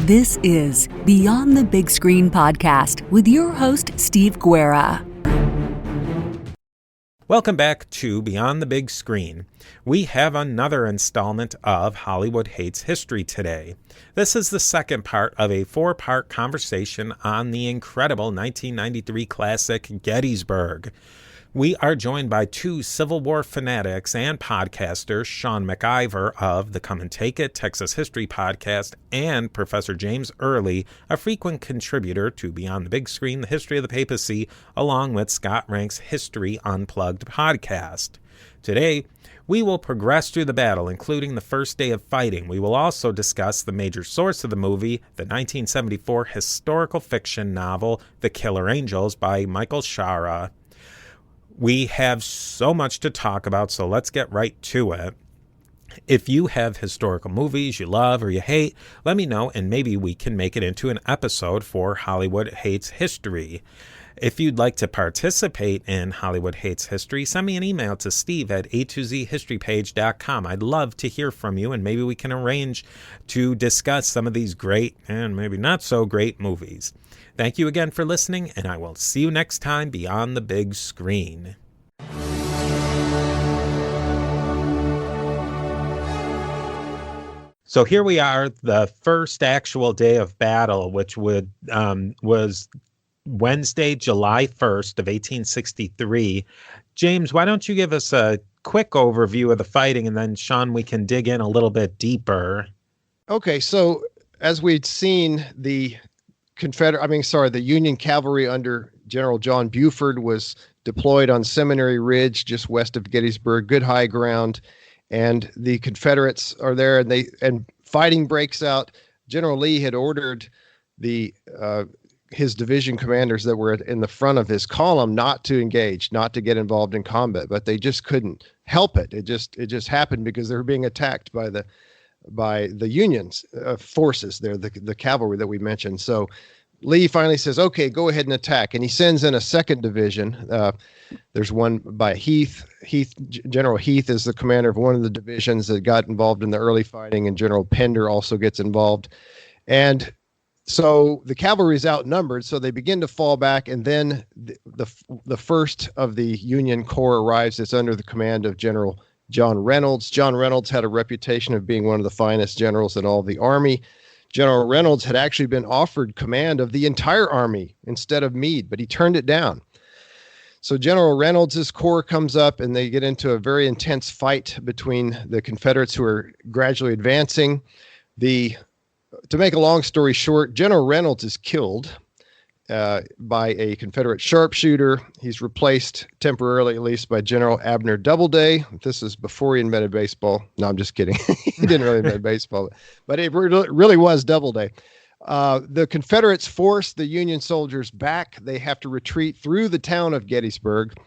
This is Beyond the Big Screen podcast with your host, Steve Guerra. Welcome back to Beyond the Big Screen. We have another installment of Hollywood Hates History today. This is the second part of a four-part conversation on the incredible 1993 classic Gettysburg. We are joined by two Civil War fanatics and podcasters, Sean McIver of the Come and Take It Texas History Podcast, and Professor James Early, a frequent contributor to Beyond the Big Screen, The History of the Papacy, along with Scott Rank's History Unplugged podcast. Today, we will progress through the battle, including the first day of fighting. We will also discuss the major source of the movie, the 1974 historical fiction novel, The Killer Angels by Michael Shara. We have so much to talk about, so let's get right to it. If you have historical movies you love or you hate, let me know, and maybe we can make it into an episode for Hollywood Hates History. If you'd like to participate in Hollywood Hates History, send me an email to steve@a2zhistorypage.com. I'd love to hear from you, and maybe we can arrange to discuss some of these great and maybe not so great movies. Thank you again for listening, and I will see you next time Beyond the Big Screen. So here we are, the first actual day of battle, which was Wednesday, July 1st of 1863. James, why don't you give us a quick overview of the fighting, and then, Sean, we can dig in a little bit deeper. Okay, so as we'd seen, the Union cavalry under General John Buford was deployed on Seminary Ridge, just west of Gettysburg, good high ground, and the Confederates are there, and fighting breaks out. General Lee had ordered his division commanders that were in the front of his column not to engage, not to get involved in combat, but they just couldn't help it. It just happened because they were being attacked by the Union's forces there, the cavalry that we mentioned. So Lee finally says, okay, go ahead and attack. And he sends in a second division. There's one by Heath. General Heath is the commander of one of the divisions that got involved in the early fighting, and General Pender also gets involved. And so the cavalry is outnumbered, so they begin to fall back, and then the first of the Union Corps arrives. It's under the command of General John Reynolds. John Reynolds had a reputation of being one of the finest generals in all the Army. General Reynolds had actually been offered command of the entire Army instead of Meade, but he turned it down. So General Reynolds' corps comes up, and they get into a very intense fight between the Confederates who are gradually advancing. To make a long story short, General Reynolds is killed by a Confederate sharpshooter. He's replaced temporarily, at least, by General Abner Doubleday. This is before he invented baseball. No, I'm just kidding. He didn't really invent baseball, but it really was Doubleday. The Confederates force the Union soldiers back. They have to retreat through the town of Gettysburg.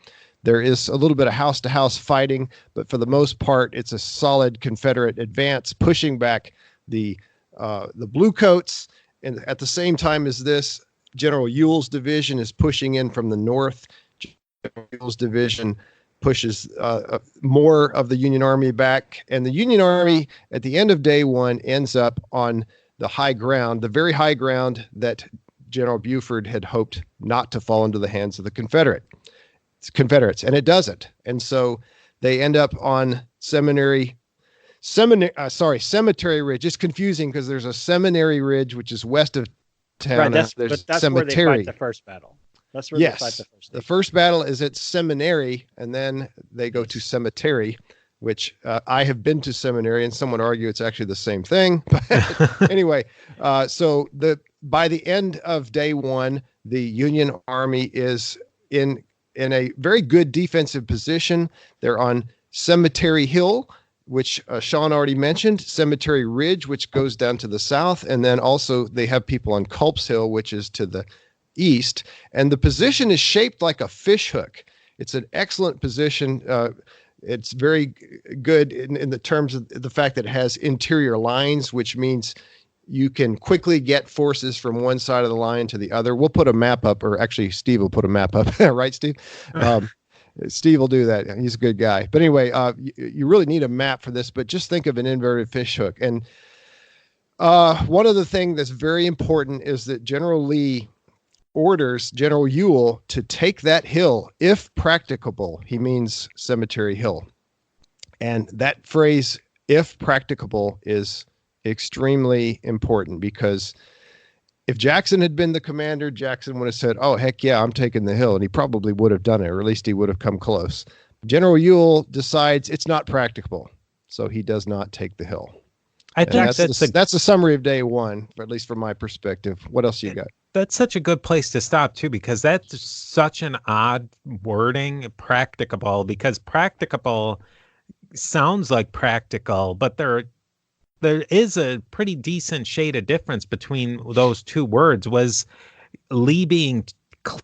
There is a little bit of house-to-house fighting, but for the most part, it's a solid Confederate advance, pushing back the Bluecoats. And at the same time as this, General Ewell's division is pushing in from the north. General Ewell's division pushes more of the Union Army back. And the Union Army, at the end of day one, ends up on the high ground, the very high ground that General Buford had hoped not to fall into the hands of the Confederates. And it doesn't. And so they end up on Cemetery Ridge. It's confusing because there's a Seminary Ridge, which is west of town. Right, there's that's Cemetery. where they fight the first battle. That's where they fight the first. The first battle is at Seminary, and then they go to Cemetery, which I have been to Seminary, and some would argue it's actually the same thing. But anyway, so by the end of day one, the Union Army is in a very good defensive position. They're on Cemetery Hill, which Sean already mentioned, Cemetery Ridge, which goes down to the south, and then also they have people on Culp's Hill, which is to the east, and the position is shaped like a fish hook. It's an excellent position. It's very good in the terms of the fact that it has interior lines, which means you can quickly get forces from one side of the line to the other. We'll put a map up, or actually Steve will put a map up, right, Steve? Steve will do that. He's a good guy. But anyway, you really need a map for this, but just think of an inverted fish hook. And One of the things that's very important is that General Lee orders General Ewell to take that hill if practicable. He means Cemetery Hill. And that phrase, if practicable, is extremely important because if Jackson had been the commander, Jackson would have said, oh, heck yeah, I'm taking the hill. And he probably would have done it, or at least he would have come close. General Ewell decides it's not practicable, so he does not take the hill. I think that's a summary of day one, at least from my perspective. What else you got? That's such a good place to stop, too, because that's such an odd wording, practicable, because practicable sounds like practical, but there is a pretty decent shade of difference between those two words. Was Lee being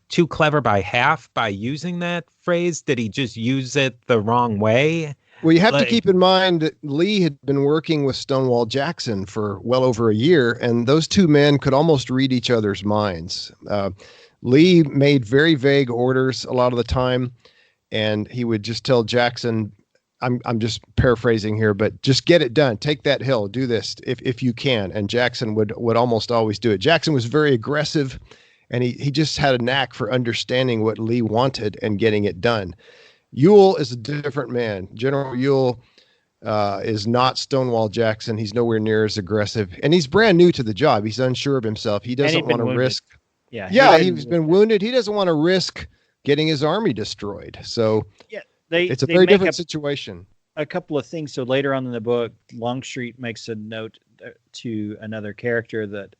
too clever by half by using that phrase? Did he just use it the wrong way? Well, you have to keep in mind that Lee had been working with Stonewall Jackson for well over a year, and those two men could almost read each other's minds. Lee made very vague orders a lot of the time, and he would just tell Jackson, I'm just paraphrasing here, but just get it done. Take that hill. Do this if you can. And Jackson would almost always do it. Jackson was very aggressive, and he just had a knack for understanding what Lee wanted and getting it done. Ewell is a different man. General Ewell is not Stonewall Jackson. He's nowhere near as aggressive, and he's brand new to the job. He's unsure of himself. He doesn't want to risk. He's been wounded. He doesn't want to risk getting his army destroyed. So it's a very different situation. A couple of things. So later on in the book, Longstreet makes a note to another character that,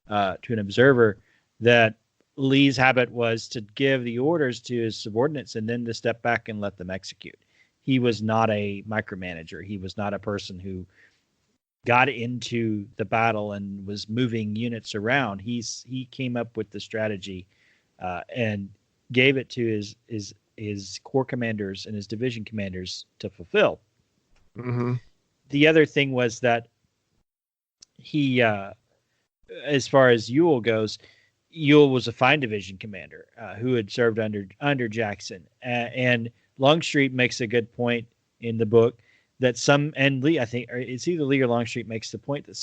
to an observer, that Lee's habit was to give the orders to his subordinates and then to step back and let them execute. He was not a micromanager. He was not a person who got into the battle and was moving units around. He came up with the strategy and gave it to his corps commanders and his division commanders to fulfill. Mm-hmm. The other thing was that he, as far as Ewell goes, Ewell was a fine division commander who had served under Jackson. And Longstreet makes a good point in the book that and Lee, I think, or it's either Lee or Longstreet makes the point that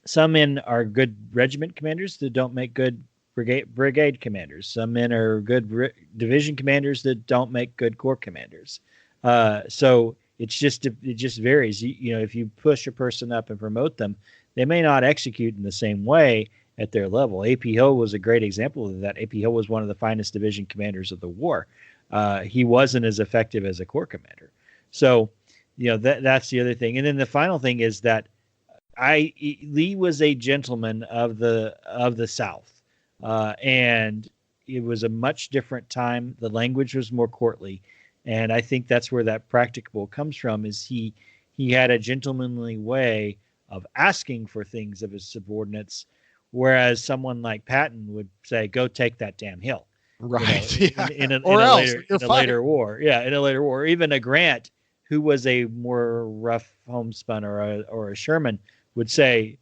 some men are good regiment commanders that don't make good brigade commanders. Some men are good division commanders that don't make good corps commanders. So it just varies. You know, if you push a person up and promote them, they may not execute in the same way at their level. A.P. Hill was a great example of that. A.P. Hill was one of the finest division commanders of the war. He wasn't as effective as a corps commander. So, you know, that's the other thing. And then the final thing is that Lee was a gentleman of the South, and it was a much different time. The language was more courtly, and I think that's where that practicable comes from. Is he had a gentlemanly way of asking for things of his subordinates, whereas someone like Patton would say, "Go take that damn hill." Right. In a later war. Yeah, in a later war. Even a Grant, who was a more rough homespun or a Sherman, would say,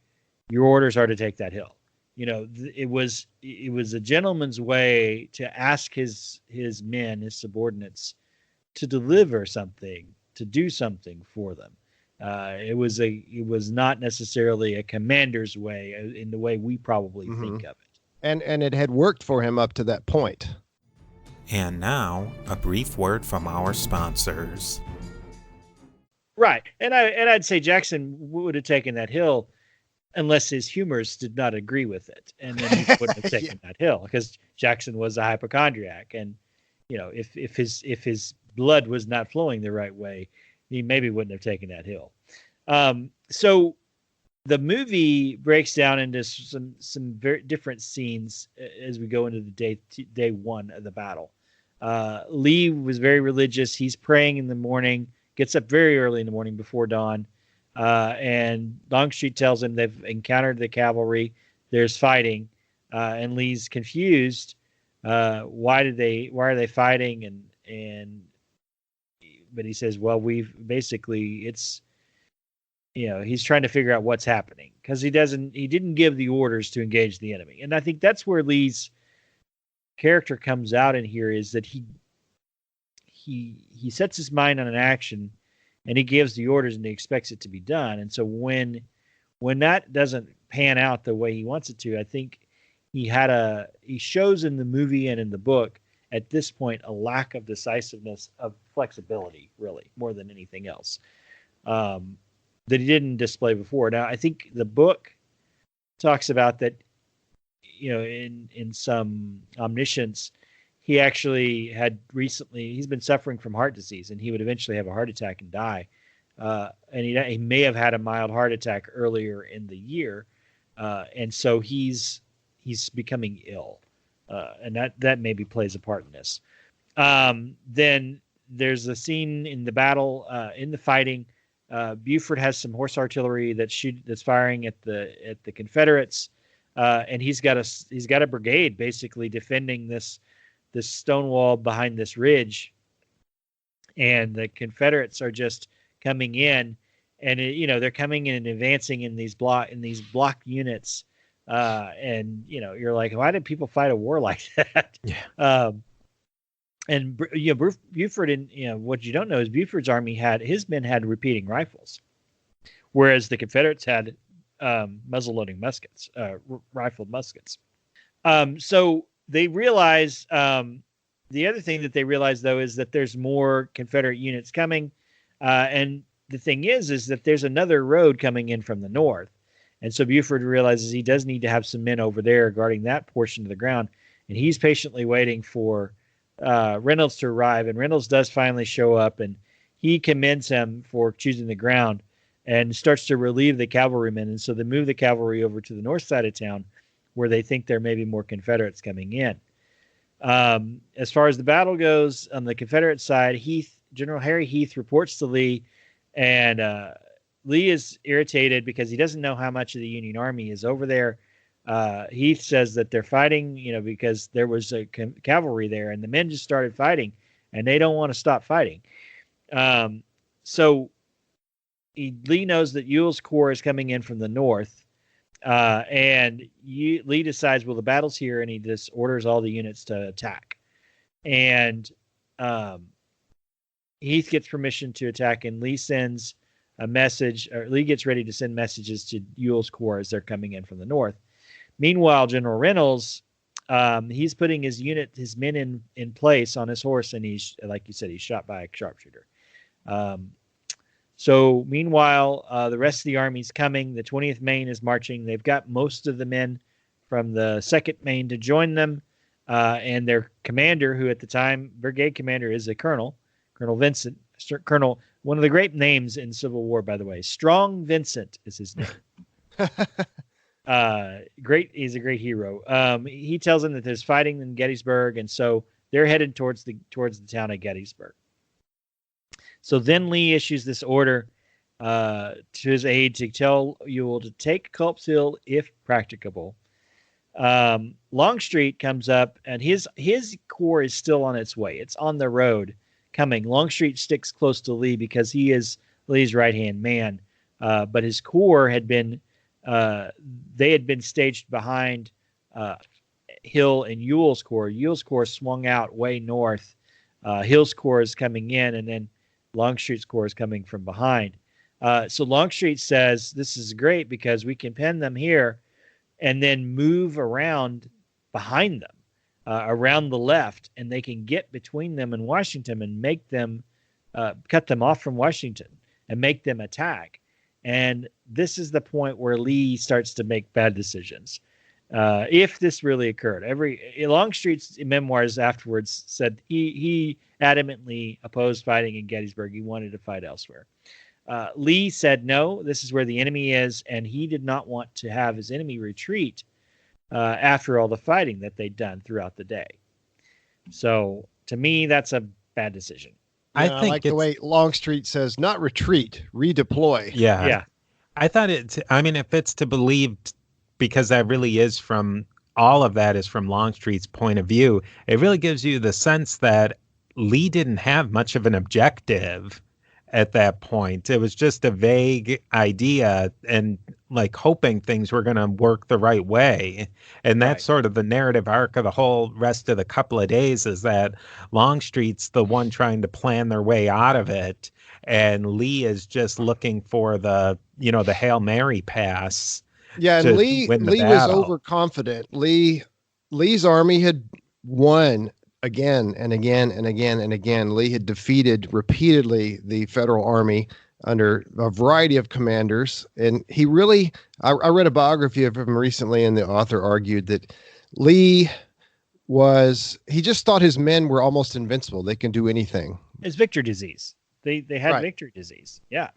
"Your orders are to take that hill." You know, it was a gentleman's way to ask his men, his subordinates, to deliver something, to do something for them. It was not necessarily a commander's way in the way we probably think of it. And it had worked for him up to that point. And now, a brief word from our sponsors. Right. And I'd say Jackson would have taken that hill unless his humors did not agree with it. And then he wouldn't have taken that hill, because Jackson was a hypochondriac. And, you know, if his blood was not flowing the right way, he maybe wouldn't have taken that hill. So the movie breaks down into some very different scenes as we go into the day one of the battle. Lee was very religious. He's praying in the morning, gets up very early in the morning before dawn. And Longstreet tells him they've encountered the cavalry. There's fighting. And Lee's confused. Why are they fighting? But he says, well, it's, you know, he's trying to figure out what's happening, because he didn't give the orders to engage the enemy. And I think that's where Lee's character comes out in here, is that he sets his mind on an action, and he gives the orders and he expects it to be done. And so when that doesn't pan out the way he wants it to, I think he shows in the movie and in the book at this point a lack of decisiveness, of flexibility, really, more than anything else, that he didn't display before. Now, I think the book talks about that, in some omniscience, he actually he's been suffering from heart disease, and he would eventually have a heart attack and die. And he may have had a mild heart attack earlier in the year. And so he's becoming ill. And that maybe plays a part in this. Then there's a scene in the battle, in the fighting. Buford has some horse artillery that's firing at the Confederates. And he's got a brigade basically defending this stone wall behind this ridge. And the Confederates are just coming in, and they're coming in and advancing in these block units. And you're like, why did people fight a war like that? Yeah. And Buford, and what you don't know is Buford's army his men had repeating rifles, whereas the Confederates had muzzle-loading muskets, rifled muskets. So they realize, the other thing that they realize, though, is that there's more Confederate units coming. And the thing is that there's another road coming in from the north. And so Buford realizes he does need to have some men over there guarding that portion of the ground. And he's patiently waiting for Reynolds to arrive. And Reynolds does finally show up, and he commends him for choosing the ground and starts to relieve the cavalrymen. And so they move the cavalry over to the north side of town, where they think there may be more Confederates coming in. As far as the battle goes, on the Confederate side, General Harry Heath reports to Lee, and Lee is irritated because he doesn't know how much of the Union Army is over there. Heath says that they're fighting, because there was a cavalry there, and the men just started fighting, and they don't want to stop fighting. So Lee knows that Ewell's corps is coming in from the north, and Lee decides, well, the battle's here, and he just orders all the units to attack. And Heath gets permission to attack, and Lee sends a message, or Lee gets ready to send messages to Ewell's corps as they're coming in from the north. Meanwhile, General Reynolds, he's putting his men in place on his horse, and he's, like you said, he's shot by a sharpshooter. So meanwhile, the rest of the army's coming. The 20th Maine is marching. They've got most of the men from the 2nd Maine to join them, and their commander, who at the time, brigade commander, is a Colonel Vincent. One of the great names in Civil War, by the way. Strong Vincent is his name. He's a great hero. He tells them that there's fighting in Gettysburg, and so they're headed towards the town of Gettysburg. So then Lee issues this order to his aide to tell Ewell to take Culp's Hill if practicable. Longstreet comes up, and his corps is still on its way. It's on the road coming. Longstreet sticks close to Lee because he is Lee's right-hand man. But his corps had been staged behind Hill and Ewell's corps. Ewell's corps swung out way north. Hill's corps is coming in, and then Longstreet's corps is coming from behind. So Longstreet says, this is great because we can pin them here and then move around behind them, around the left, and they can get between them and Washington and make them, cut them off from Washington and make them attack. And this is the point where Lee starts to make bad decisions. If this really occurred, Longstreet's memoirs afterwards said he adamantly opposed fighting in Gettysburg. He wanted to fight elsewhere. Lee said, no, this is where the enemy is, and he did not want to have his enemy retreat after all the fighting that they'd done throughout the day. So to me, that's a bad decision. I like the way Longstreet says, not retreat, redeploy. Yeah. I thought if it's to believe, because that really is all of that is from Longstreet's point of view, it really gives you the sense that Lee didn't have much of an objective at that point. It was just a vague idea, and like hoping things were going to work the right way. And that's sort of the narrative arc of the whole rest of the couple of days, is that Longstreet's the one trying to plan their way out of it. And Lee is just looking for the Hail Mary pass. Yeah, and Lee was overconfident. Lee's army had won again and again and again and again. Lee had defeated repeatedly the Federal Army under a variety of commanders. And he really, I read a biography of him recently, and the author argued that Lee he just thought his men were almost invincible. They can do anything. It's victory disease. They had victory disease. Yeah.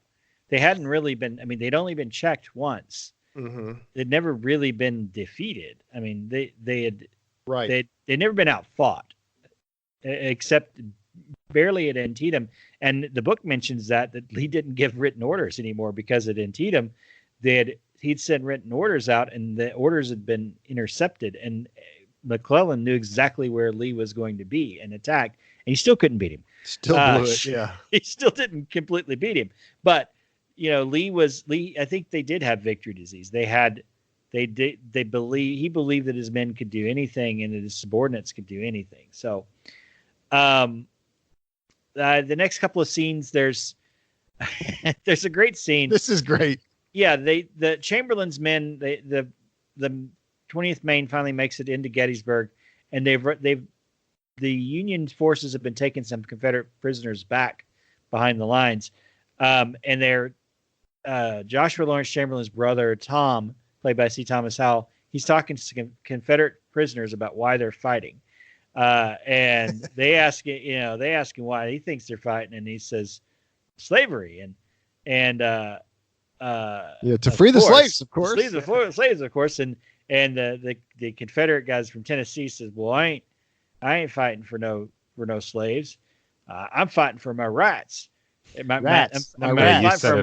They hadn't really been, they'd only been checked once. Mm-hmm. They'd never really been defeated. They had they'd never been outfought, except barely at Antietam. And the book mentions that Lee didn't give written orders anymore, because at Antietam he'd sent written orders out, and the orders had been intercepted, and McClellan knew exactly where Lee was going to be and attacked, and he still couldn't beat him. Still blew it. Yeah. He still didn't completely beat him. But Lee, I think they did have victory disease. He believed that his men could do anything and that his subordinates could do anything. So, the next couple of scenes, there's a great scene. This is great. Yeah. The Chamberlain's men, the 20th Maine finally makes it into Gettysburg, and the Union forces have been taking some Confederate prisoners back behind the lines. And they're, Joshua Lawrence Chamberlain's brother, Tom, played by C. Thomas Howell, he's talking to Confederate prisoners about why they're fighting. And they ask him why he thinks they're fighting. And he says, slavery. To free the slaves, of course. Slaves, of course. And the Confederate guys from Tennessee says, well, I ain't fighting for no slaves. I'm fighting for my rights. I'm fighting for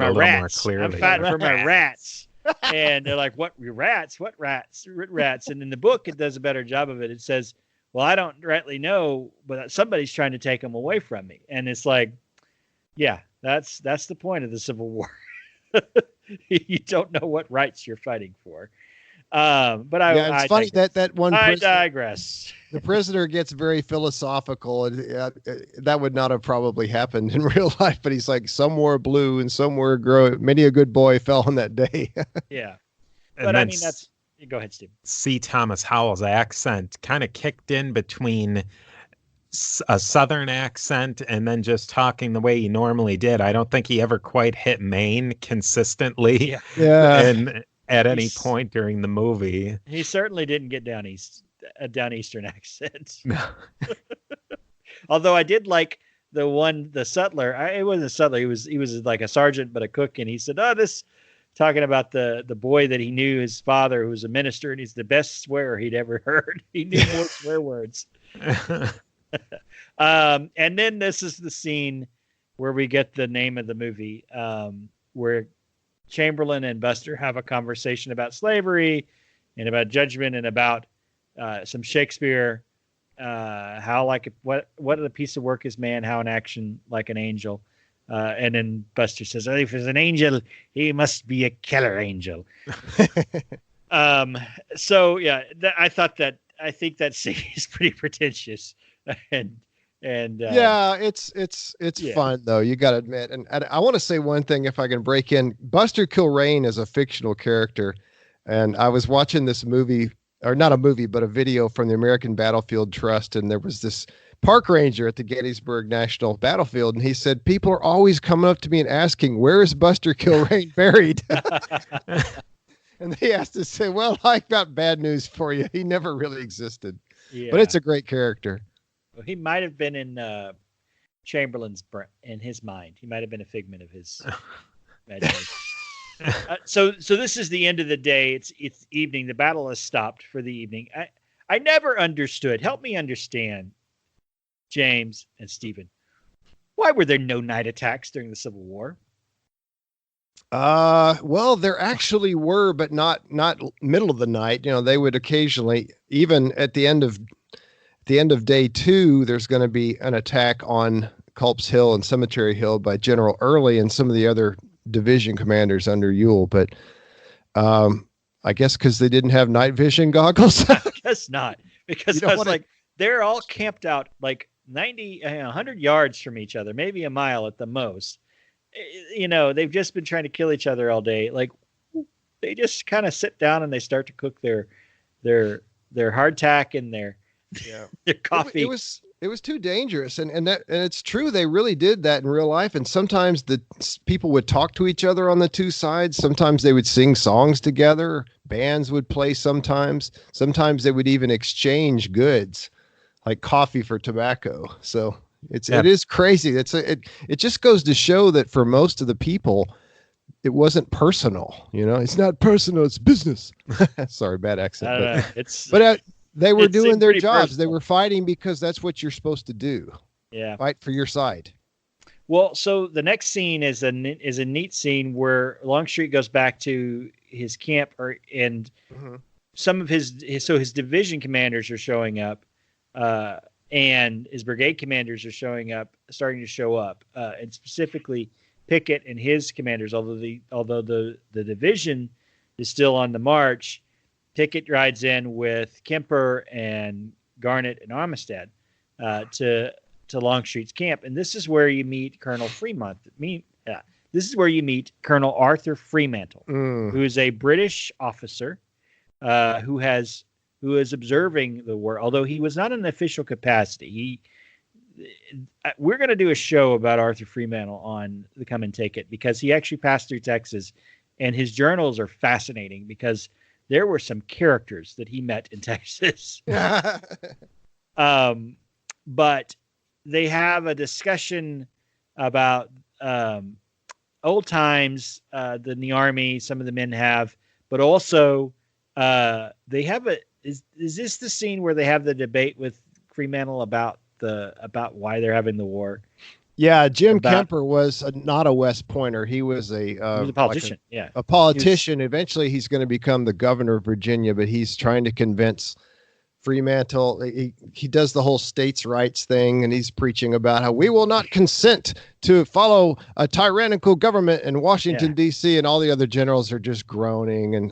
my rats. And they're like, what, your rats? What rats? Rats. And in the book, it does a better job of it. It says, well, I don't rightly know, but somebody's trying to take them away from me. And it's like, yeah, that's the point of the Civil War. You don't know what rights you're fighting for. It's funny that one. I digress. The prisoner gets very philosophical, and that would not have probably happened in real life. But he's like, some wore blue and some wore gray. Many a good boy fell on that day. Yeah, but that's. Go ahead, Steve. C. Thomas Howell's accent kind of kicked in between a Southern accent and then just talking the way he normally did. I don't think he ever quite hit Maine consistently. Yeah. And at any point during the movie, he certainly didn't get down Eastern accent. No. Although I did like the sutler. It wasn't a sutler. He was like a sergeant, but a cook. And he said, talking about the boy that he knew, his father, who was a minister, and he's the best swearer he'd ever heard. He knew more swear words. And then this is the scene where we get the name of the movie, where Chamberlain and Buster have a conversation about slavery and about judgment and about some Shakespeare, what a piece of work is man, how in action like an angel. And then Buster says, if he's an angel, he must be a killer angel. So yeah, I think that scene is pretty pretentious, and it's fun though. You got to admit. And I want to say one thing, if I can break in. Buster Kilrain is a fictional character, and I was watching this movie, or not a movie, but a video from the American Battlefield Trust, and there was this park ranger at the Gettysburg National Battlefield, and he said, people are always coming up to me and asking, where is Buster Kilrain buried? And they asked to say, well, I got bad news for you. He never really existed. Yeah. But it's a great character. Well, he might have been in Chamberlain's in his mind. He might have been a figment of his imagination. So this is the end of the day. It's evening. The battle has stopped for the evening. I never understood. Help me understand, James and Stephen. Why were there no night attacks during the Civil War? Well, there actually were, but not middle of the night. They would occasionally, even at the end of day 2, there's going to be an attack on Culp's Hill and Cemetery Hill by General Early and some of the other division commanders under Ewell. But I guess because they didn't have night vision goggles. I guess not, because You I don't was wanna- like, they're all camped out like 100 yards from each other, maybe a mile at the most. They've just been trying to kill each other all day. Like, they just kind of sit down and they start to cook their hardtack and their Yeah. their coffee. It was too dangerous, and it's true. They really did that in real life. And sometimes the people would talk to each other on the two sides. Sometimes they would sing songs together. Bands would play. Sometimes they would even exchange goods, like coffee for tobacco. So it is crazy. It just goes to show that for most of the people, it wasn't personal. It's not personal. It's business. Sorry, bad accent. I don't know. But they were it doing seemed their pretty jobs. personal. They were fighting because that's what you're supposed to do. Yeah. Fight for your side. Well, so the next scene is a neat scene where Longstreet goes back to his camp, and some of his division commanders are showing up, and his brigade commanders are starting to show up, and specifically Pickett and his commanders. Although the division is still on the march, Pickett rides in with Kemper and Garnett and Armistead to Longstreet's camp, and this is where you meet Colonel Fremont. This is where you meet Colonel Arthur Fremantle, who is a British officer who is observing the war, although he was not in an official capacity. We're going to do a show about Arthur Fremantle on the Come and Take It, because he actually passed through Texas, and his journals are fascinating because there were some characters that he met in Texas. But they have a discussion about old times in the Army. Some of the men have, but also they have is this the scene where they have the debate with Fremantle about why they're having the war? Yeah, Jim Kemper was not a West Pointer. He was a politician. A politician. Eventually, he's going to become the governor of Virginia, but he's trying to convince Fremantle. He does the whole states' rights thing, and he's preaching about how we will not consent to follow a tyrannical government in Washington, D.C., and all the other generals are just groaning. And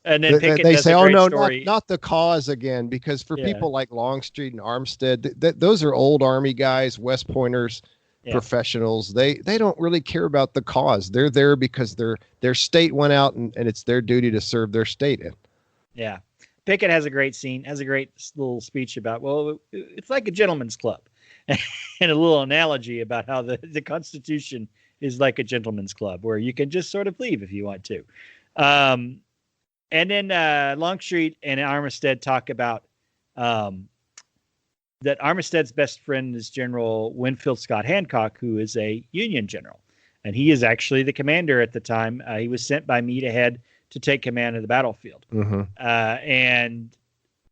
and then Pickett they does say, a "Oh great no, story. not the cause again," because for people like Longstreet and Armstead, those are old Army guys, West Pointers, professionals. They don't really care about the cause. They're there because their state went out, and it's their duty to serve their state in. Yeah. Pickett has a great scene, has a great little speech about, well, it's like a gentleman's club, and a little analogy about how the Constitution is like a gentleman's club where you can just sort of leave if you want to. And then Longstreet and Armistead talk about that Armistead's best friend is General Winfield Scott Hancock, who is a Union general. And he is actually the commander at the time. He was sent by Meade ahead to take command of the battlefield. And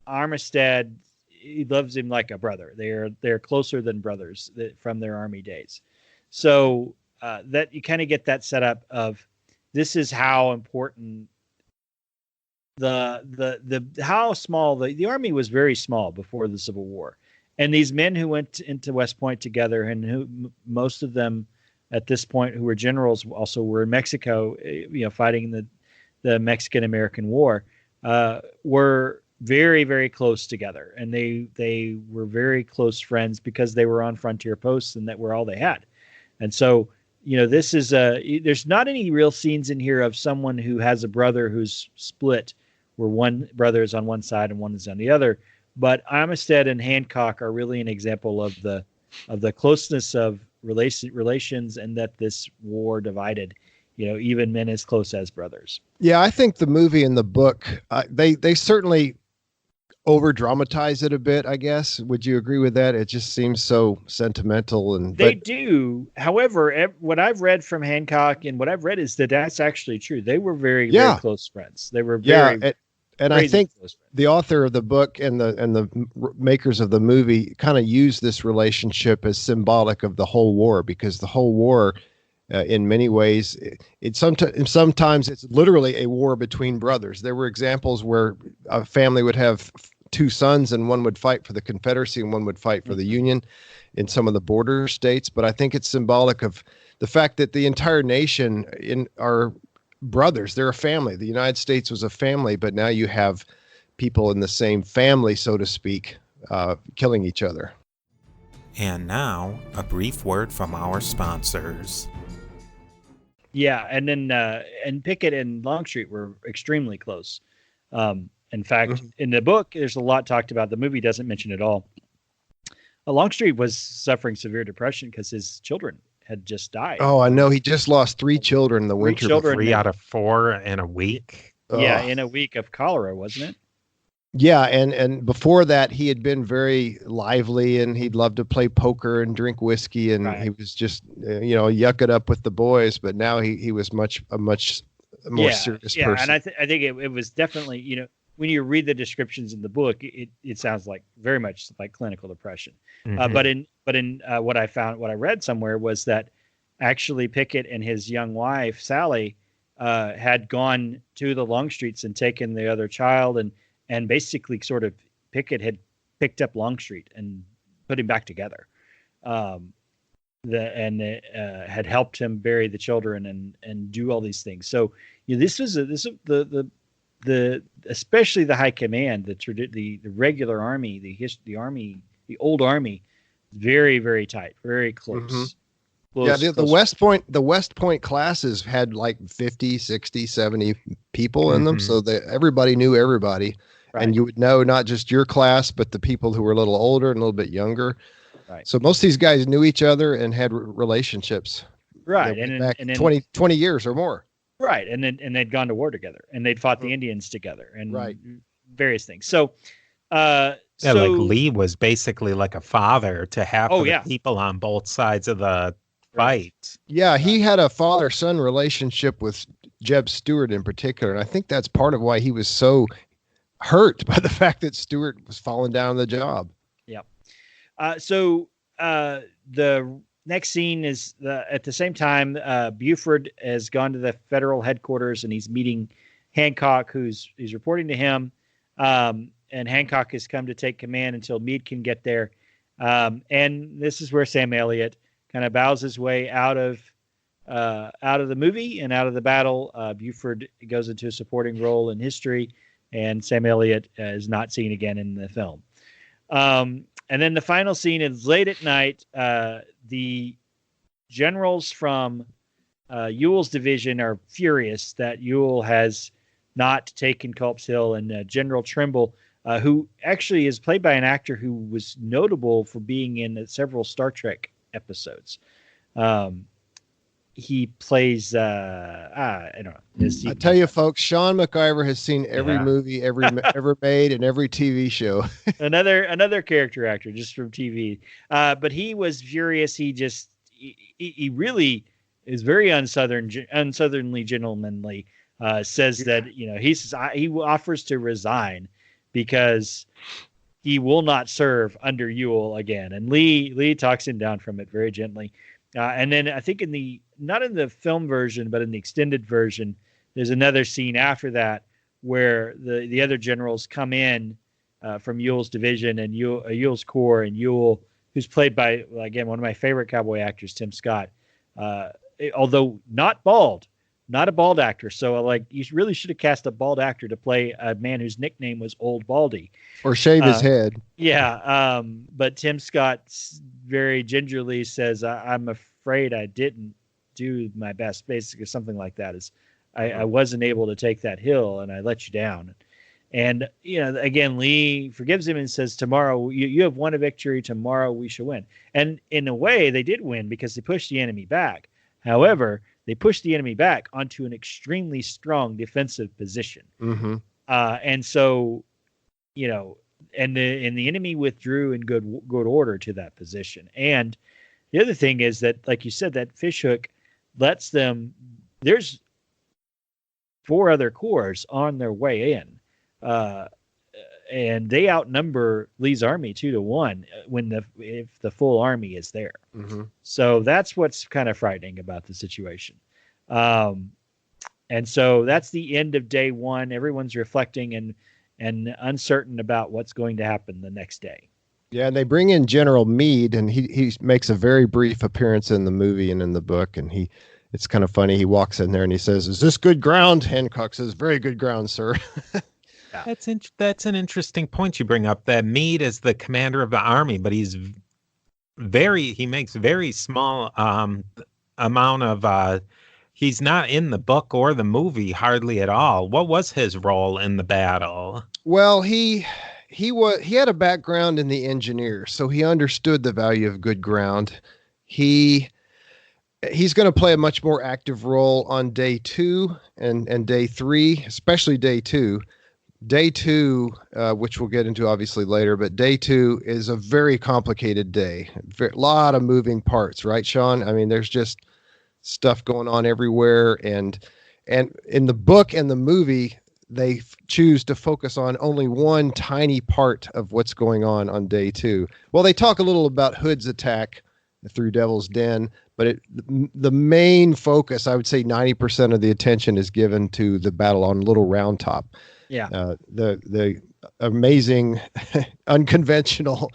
Armistead, he loves him like a brother. They're closer than brothers from their Army days. So that you kind of get that setup of this is how important how small the Army was. Very small before the Civil War. And these men who went into West Point together, and who most of them at this point who were generals also were in Mexico, fighting the Mexican-American War, were very, very close together. And they were very close friends because they were on frontier posts, and that were all they had. And so, this is there's not any real scenes in here of someone who has a brother who's split, where one brother is on one side and one is on the other. But Armistead and Hancock are really an example of the closeness of relations, and that this war divided, even men as close as brothers. Yeah, I think the movie and the book, they certainly over dramatize it a bit, I guess. Would you agree with that? It just seems so sentimental. They do. However, what I've read from Hancock and what I've read is that that's actually true. They were very, very close friends. They were very and I think the author of the book and the makers of the movie kind of use this relationship as symbolic of the whole war, because the whole war, in many ways, sometimes it's literally a war between brothers. There were examples where a family would have two sons, and one would fight for the Confederacy and one would fight for the Union in some of the border states. But I think it's symbolic of the fact that the entire nation brothers. They're a family. The United States was a family, but now you have people in the same family, so to speak, killing each other. And now, a brief word from our sponsors. Yeah, and then and Pickett and Longstreet were extremely close. In fact, in the book, there's a lot talked about. The movie doesn't mention it all. Longstreet was suffering severe depression because his children had just died. Oh, I know. He just lost 3 children in the winter. Children. 3 out of 4 in a week. Yeah, in a week of cholera, wasn't it? Yeah, and before that, he had been very lively, and he'd love to play poker and drink whiskey, and he was just, yuck it up with the boys. But now he was a much more serious person. Yeah, and I think it was definitely, when you read the descriptions in the book, it sounds like very much like clinical depression. Mm-hmm. But in what I read somewhere was that actually Pickett and his young wife Sally had gone to the Longstreets and taken the other child, and basically sort of Pickett had picked up Longstreet and put him back together. Had helped him bury the children and do all these things. So this was the especially the high command, the regular army, the old army, very, very tight, very close. Mm-hmm. The West Point classes had like 50, 60, 70 people in them. So everybody knew everybody. Right. And you would know not just your class, but the people who were a little older and a little bit younger. Right. So most of these guys knew each other and had relationships. Right. And back 20 years or more. Right. And they'd gone to war together, and they'd fought the Indians together, and various things. So, like Lee was basically like a father to half of the people on both sides of the fight. Yeah. He had a father-son relationship with Jeb Stuart in particular. And I think that's part of why he was so hurt by the fact that Stuart was falling down the job. Yep. So the next scene is at the same time, Buford has gone to the federal headquarters, and he's meeting Hancock, he's reporting to him. And Hancock has come to take command until Meade can get there. And this is where Sam Elliott kind of bows his way out of the movie and out of the battle. Buford goes into a supporting role in history, and Sam Elliott is not seen again in the film. And then the final scene is late at night. The generals from Ewell's division are furious that Ewell has not taken Culp's Hill, and General Trimble, who actually is played by an actor who was notable for being in several Star Trek episodes. He plays, I don't know. I tell you, folks, Sean McIver has seen every movie ever made and every TV show. another character actor just from TV. But he was furious. He really is very unsouthernly gentlemanly. Says that, he offers to resign because he will not serve under Ewell again. And Lee talks him down from it very gently. And then I think not in the film version, but in the extended version, there's another scene after that where the other generals come in from Ewell's division and Ewell's corps, and Ewell, who's played by, again, one of my favorite cowboy actors, Tim Scott, although not bald, not a bald actor. So you really should have cast a bald actor to play a man whose nickname was Old Baldy. Or shave his head. Yeah. But Tim Scott very gingerly says, I'm afraid I didn't do my best. Basically something like that is I wasn't able to take that hill and I let you down. And, again, Lee forgives him and says, tomorrow you have won a victory. Tomorrow we shall win. And in a way they did win because they pushed the enemy back. However, they pushed the enemy back onto an extremely strong defensive position. Mm-hmm. And so, and the enemy withdrew in good order to that position. And the other thing is that, like you said, that fishhook lets them, there's 4 other corps on their way in. And they outnumber Lee's army 2-1 if the full army is there. Mm-hmm. So that's what's kind of frightening about the situation. And so that's the end of day 1. Everyone's reflecting and uncertain about what's going to happen the next day. Yeah, and they bring in General Meade, and he makes a very brief appearance in the movie and in the book, and he it's kind of funny. He walks in there and he says, "Is this good ground?" Hancock says, "Very good ground, sir." That's an interesting point you bring up, that Meade is the commander of the army, but he makes very small amount of he's not in the book or the movie hardly at all. What was his role in the battle? Well, he had a background in the engineer, so he understood the value of good ground. He's going to play a much more active role on day 2 and day 3, especially day 2. Day 2, which we'll get into obviously later, but day 2 is a very complicated day. A lot of moving parts, right, Sean? I mean, there's just stuff going on everywhere, and in the book and the movie, they choose to focus on only one tiny part of what's going on day 2. Well, they talk a little about Hood's attack through Devil's Den, but the main focus, I would say 90% of the attention is given to the battle on Little Round Top. Yeah. The amazing, unconventional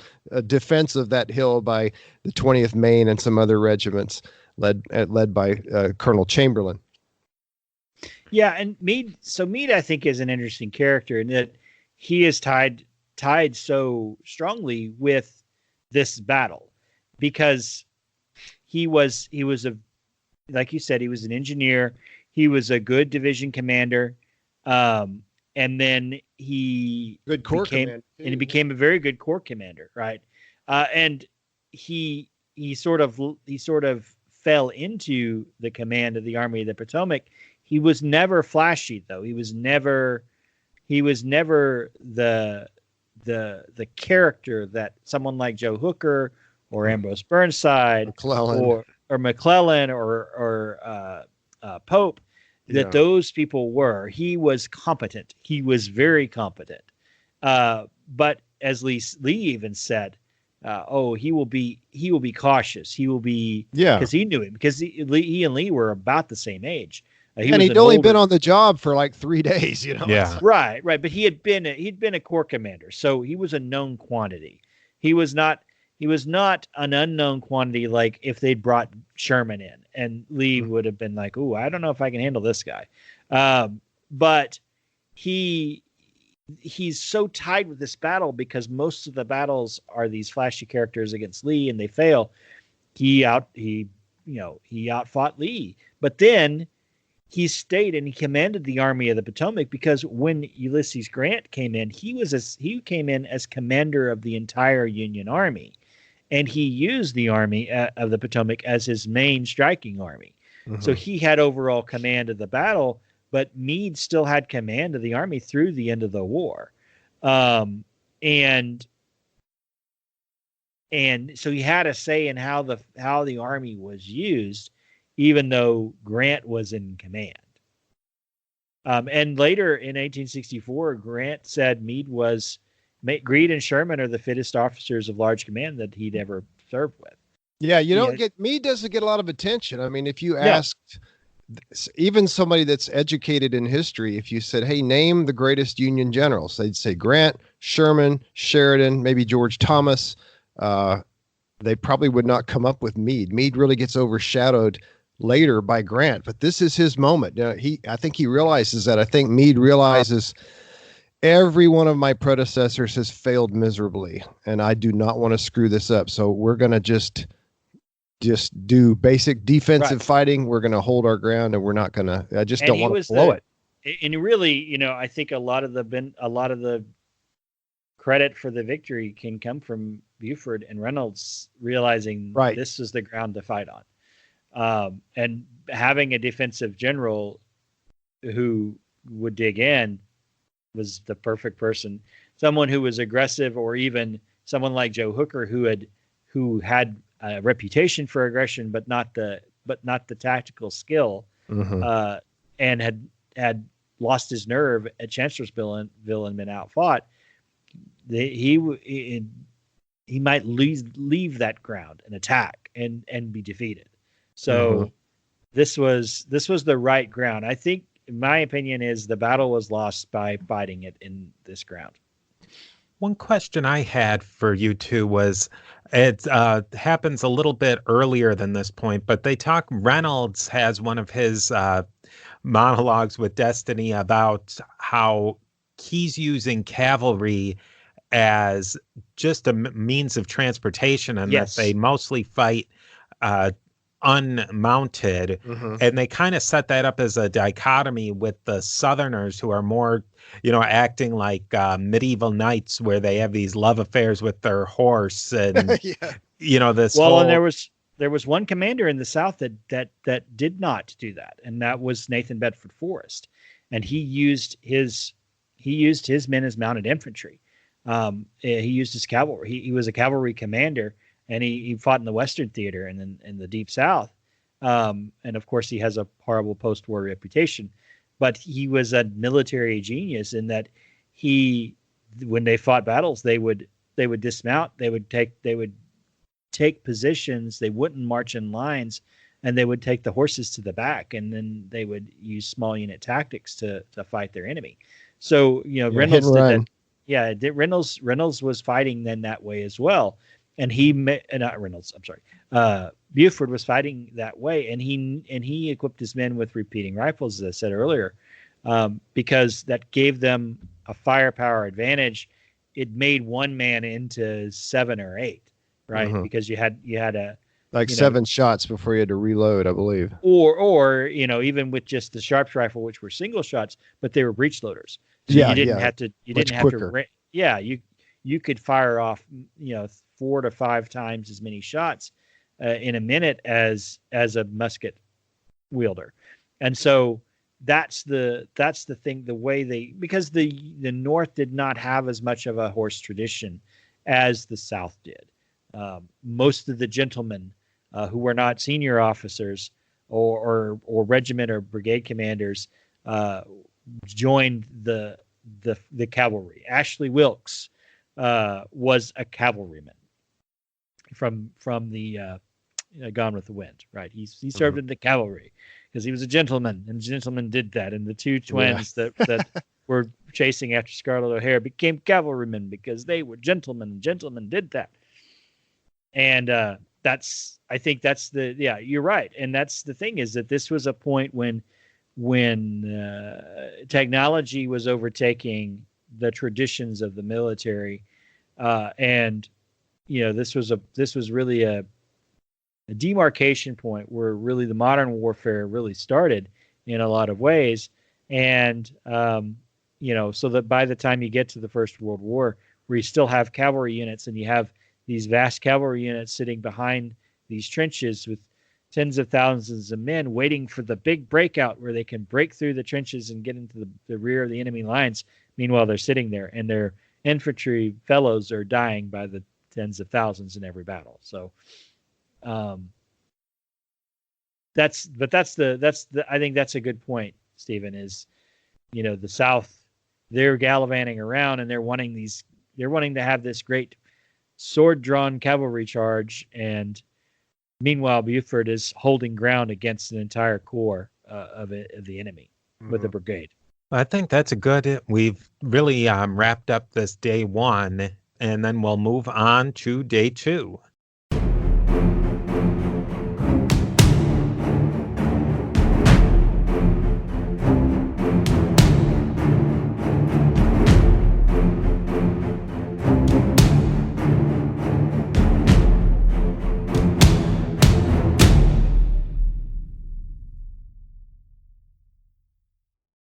defense of that hill by the 20th Maine and some other regiments led by Colonel Chamberlain. Yeah, and Meade, I think, is an interesting character in that he is tied so strongly with this battle because he was like you said, he was an engineer. He was a good division commander. And then he became a very good corps commander, right? And he sort of fell into the command of the Army of the Potomac. He was never flashy, though. He was never the character that someone like Joe Hooker or Ambrose Burnside McClellan. or McClellan or Pope. That those people were. He was competent. He was very competent. But as Lee even said, he will be cautious. He will be, because he knew him, because he and Lee were about the same age. And he'd only been on the job for like 3 days, you know. Yeah. Right. But he'd been a corps commander, so he was a known quantity. He was not an unknown quantity like if they'd brought Sherman in, and Lee would have been like, "Ooh, I don't know if I can handle this guy." But he's so tied with this battle because most of the battles are these flashy characters against Lee, and they fail. He outfought Lee, but then he stayed and he commanded the Army of the Potomac because when Ulysses Grant came in, he came in as commander of the entire Union Army. And he used the Army of the Potomac as his main striking army. Mm-hmm. So he had overall command of the battle, but Meade still had command of the army through the end of the war. And so he had a say in how the army was used, even though Grant was in command. And later in 1864, Grant said Greed and Sherman are the fittest officers of large command that he'd ever served with. Yeah, Meade doesn't get a lot of attention. I mean, if you asked even somebody that's educated in history, if you said, "Hey, name the greatest Union generals," they'd say Grant, Sherman, Sheridan, maybe George Thomas. They probably would not come up with Meade. Meade really gets overshadowed later by Grant, but this is his moment. I think he realizes that. I think Meade realizes every one of my predecessors has failed miserably, and I do not want to screw this up. So we're going to just do basic defensive fighting. We're going to hold our ground, and we're not going to. I just don't want to blow it. And really, I think a lot of the credit for the victory can come from Buford and Reynolds realizing this is the ground to fight on, and having a defensive general who would dig in was the perfect person. Someone who was aggressive, or even someone like Joe Hooker who had a reputation for aggression, but not the tactical skill, and had lost his nerve at Chancellorsville and been outfought. He might leave that ground and attack and be defeated. So this was the right ground. I think, in my opinion, is the battle was lost by fighting it in this ground. One question I had for you two was, It happens a little bit earlier than this point, but they talk. Reynolds has one of his monologues with Destiny about how he's using cavalry as just a means of transportation, and Yes. that they mostly fight unmounted. And they kind of set that up as a dichotomy with the Southerners, who are more, acting like medieval knights, where they have these love affairs with their horse, and this Well, whole. and there was one commander in the South that did not do that, and that was Nathan Bedford Forrest, and he used his men as mounted infantry. He used his cavalry. He was a cavalry commander, and he fought in the Western Theater and then in the Deep South. And of course, he has a horrible post-war reputation, but he was a military genius in that when they fought battles, they would dismount, they would take positions, they wouldn't march in lines, and they would take the horses to the back, and then they would use small unit tactics to fight their enemy. So, Reynolds did that. Yeah, Reynolds was fighting then that way as well. And not Reynolds, I'm sorry. Buford was fighting that way, and he equipped his men with repeating rifles, as I said earlier, because that gave them a firepower advantage. It made one man into 7 or 8, right? Because you had a 7 shots before you had to reload, I believe. Or even with just the Sharps rifle, which were single shots, but they were breech loaders. So you didn't have to. You didn't have to. Yeah, you could fire off 4 to 5 times as many shots in a minute as a musket wielder, and so that's the thing. The way because the North did not have as much of a horse tradition as the South did. Most of the gentlemen who were not senior officers or regiment or brigade commanders joined the cavalry. Ashley Wilkes was a cavalryman from the Gone with the Wind, right? He served in the cavalry because he was a gentleman, and gentlemen did that. And the two twins that were chasing after Scarlett O'Hara became cavalrymen because they were gentlemen, and gentlemen did that. And I think that's you're right. And that's the thing, is that this was a point when technology was overtaking the traditions of the military, and this was really a demarcation point where really the modern warfare really started in a lot of ways, and so that by the time you get to the First World War, where you still have cavalry units and you have these vast cavalry units sitting behind these trenches with tens of thousands of men waiting for the big breakout where they can break through the trenches and get into the rear of the enemy lines. Meanwhile, they're sitting there, and their infantry fellows are dying by the tens of thousands in every battle. So, I think that's a good point, Stephen, is, the South, they're gallivanting around and they're wanting to have this great sword-drawn cavalry charge, and meanwhile, Buford is holding ground against an entire corps of the enemy with a brigade. I think that's we've really wrapped up this day 1, and then we'll move on to day 2.